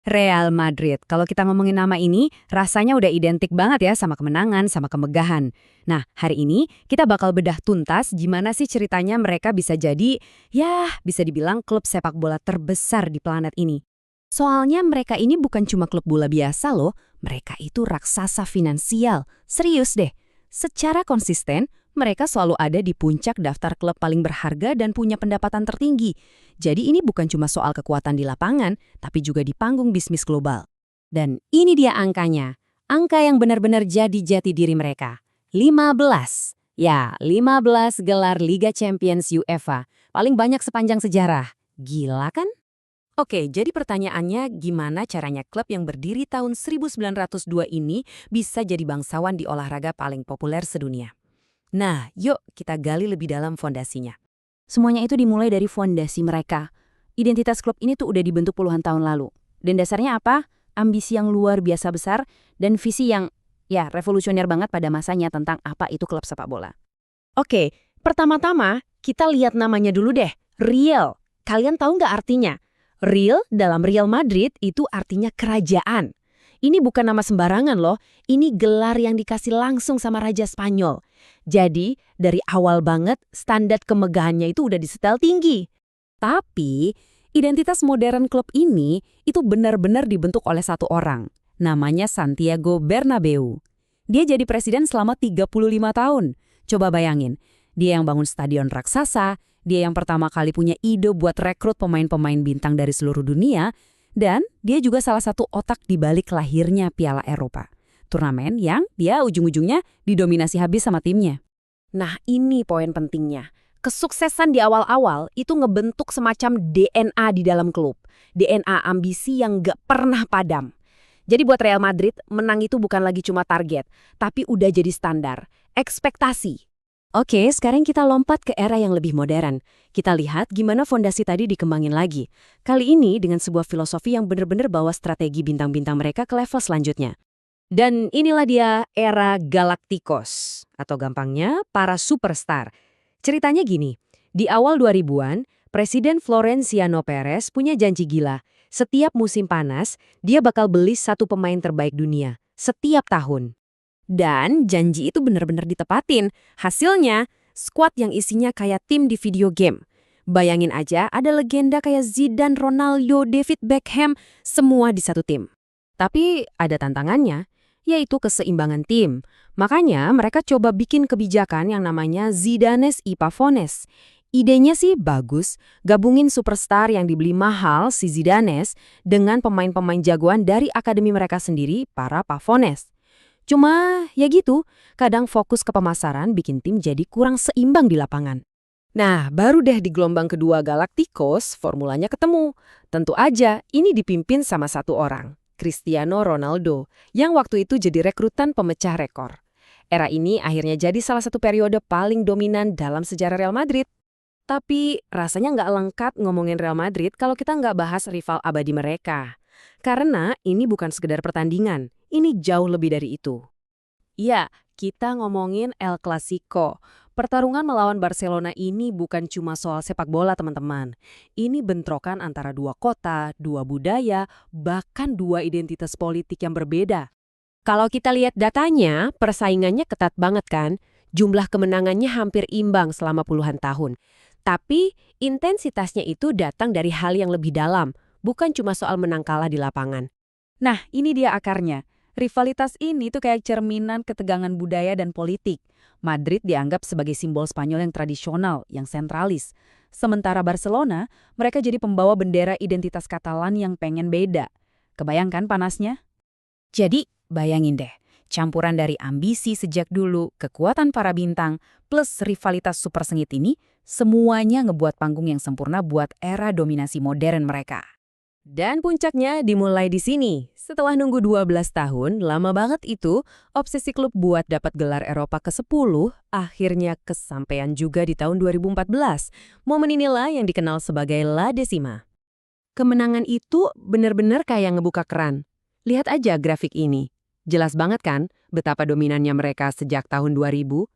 Real Madrid. Kalau kita ngomongin nama ini, rasanya udah identik banget ya sama kemenangan, sama kemegahan. Nah, hari ini kita bakal bedah tuntas gimana sih ceritanya mereka bisa jadi, ya bisa dibilang klub sepak bola terbesar di planet ini. Soalnya mereka ini bukan cuma klub bola biasa loh, mereka itu raksasa finansial. Serius deh. Secara konsisten, mereka selalu ada di puncak daftar klub paling berharga dan punya pendapatan tertinggi. Jadi ini bukan cuma soal kekuatan di lapangan, tapi juga di panggung bisnis global. Dan ini dia angkanya. Angka yang benar-benar jadi jati diri mereka. 15. Ya, 15 gelar Liga Champions UEFA. Paling banyak sepanjang sejarah. Gila kan? Oke, jadi pertanyaannya gimana caranya klub yang berdiri tahun 1902 ini bisa jadi bangsawan di olahraga paling populer sedunia? Nah, yuk kita gali lebih dalam fondasinya. Semuanya itu dimulai dari fondasi mereka. Identitas klub ini tuh udah dibentuk puluhan tahun lalu. Dan dasarnya apa? Ambisi yang luar biasa besar dan visi yang, ya, revolusioner banget pada masanya tentang apa itu klub sepak bola. Oke, pertama-tama kita lihat namanya dulu deh, Real. Kalian tahu nggak artinya? Real dalam Real Madrid itu artinya kerajaan. Ini bukan nama sembarangan loh, ini gelar yang dikasih langsung sama Raja Spanyol. Jadi, dari awal banget, standar kemegahannya itu udah disetel tinggi. Tapi, identitas modern klub ini itu benar-benar dibentuk oleh satu orang. Namanya Santiago Bernabeu. Dia jadi presiden selama 35 tahun. Coba bayangin, dia yang bangun stadion raksasa, dia yang pertama kali punya ide buat rekrut pemain-pemain bintang dari seluruh dunia, dan dia juga salah satu otak di balik lahirnya Piala Eropa. Turnamen yang dia ujung-ujungnya didominasi habis sama timnya. Nah, ini poin pentingnya. Kesuksesan di awal-awal itu ngebentuk semacam DNA di dalam klub. DNA ambisi yang gak pernah padam. Jadi buat Real Madrid, menang itu bukan lagi cuma target, tapi udah jadi standar. Ekspektasi. Oke, sekarang kita lompat ke era yang lebih modern. Kita lihat gimana fondasi tadi dikembangin lagi. Kali ini dengan sebuah filosofi yang benar-benar bawa strategi bintang-bintang mereka ke level selanjutnya. Dan inilah dia era Galacticos, atau gampangnya para superstar. Ceritanya gini, di awal 2000-an, Presiden Florentino Perez punya janji gila. Setiap musim panas, dia bakal beli satu pemain terbaik dunia, setiap tahun. Dan janji itu benar-benar ditepatin. Hasilnya, skuad yang isinya kayak tim di video game. Bayangin aja, ada legenda kayak Zidane, Ronaldo, David Beckham, semua di satu tim. Tapi ada tantangannya, yaitu keseimbangan tim. Makanya mereka coba bikin kebijakan yang namanya Zidanes y Pavones. Idenya sih bagus, gabungin superstar yang dibeli mahal si Zidanes dengan pemain-pemain jagoan dari akademi mereka sendiri, para Pavones. Cuma ya gitu, kadang fokus ke pemasaran bikin tim jadi kurang seimbang di lapangan. Nah, baru deh di gelombang kedua Galacticos, formulanya ketemu. Tentu aja ini dipimpin sama satu orang, Cristiano Ronaldo, yang waktu itu jadi rekrutan pemecah rekor. Era ini akhirnya jadi salah satu periode paling dominan dalam sejarah Real Madrid. Tapi rasanya nggak lengkap ngomongin Real Madrid kalau kita nggak bahas rival abadi mereka. Karena ini bukan sekedar pertandingan, ini jauh lebih dari itu. Iya, kita ngomongin El Clasico. Pertarungan melawan Barcelona ini bukan cuma soal sepak bola, teman-teman. Ini bentrokan antara dua kota, dua budaya, bahkan dua identitas politik yang berbeda. Kalau kita lihat datanya, persaingannya ketat banget kan? Jumlah kemenangannya hampir imbang selama puluhan tahun. Tapi intensitasnya itu datang dari hal yang lebih dalam, bukan cuma soal menang kalah di lapangan. Nah, ini dia akarnya. Rivalitas ini tuh kayak cerminan ketegangan budaya dan politik. Madrid dianggap sebagai simbol Spanyol yang tradisional, yang sentralis. Sementara Barcelona, mereka jadi pembawa bendera identitas Katalan yang pengen beda. Kebayangkan panasnya? Jadi, bayangin deh, campuran dari ambisi sejak dulu, kekuatan para bintang, plus rivalitas super sengit ini, semuanya ngebuat panggung yang sempurna buat era dominasi modern mereka. Dan puncaknya dimulai di sini. Setelah nunggu 12 tahun, lama banget itu, obsesi klub buat dapat gelar Eropa ke-10 akhirnya kesampaian juga di tahun 2014. Momen inilah yang dikenal sebagai La Decima. Kemenangan itu benar-benar kayak ngebuka keran. Lihat aja grafik ini. Jelas banget kan betapa dominannya mereka sejak tahun 2000?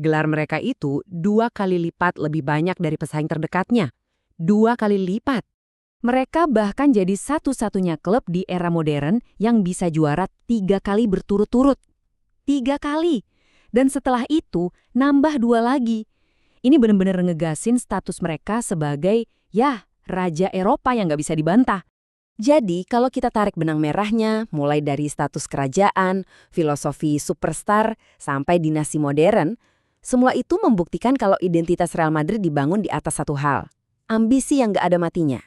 Gelar mereka itu 2 kali lipat lebih banyak dari pesaing terdekatnya. 2 kali lipat. Mereka bahkan jadi satu-satunya klub di era modern yang bisa juara 3 kali berturut-turut. 3 kali. Dan setelah itu, nambah 2 lagi. Ini benar-benar ngegasin status mereka sebagai, ya, Raja Eropa yang nggak bisa dibantah. Jadi, kalau kita tarik benang merahnya, mulai dari status kerajaan, filosofi superstar, sampai dinasti modern, semua itu membuktikan kalau identitas Real Madrid dibangun di atas satu hal. Ambisi yang nggak ada matinya.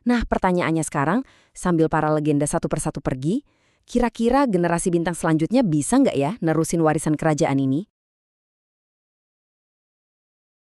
Nah, pertanyaannya sekarang, sambil para legenda satu persatu pergi, kira-kira generasi bintang selanjutnya bisa nggak ya nerusin warisan kerajaan ini?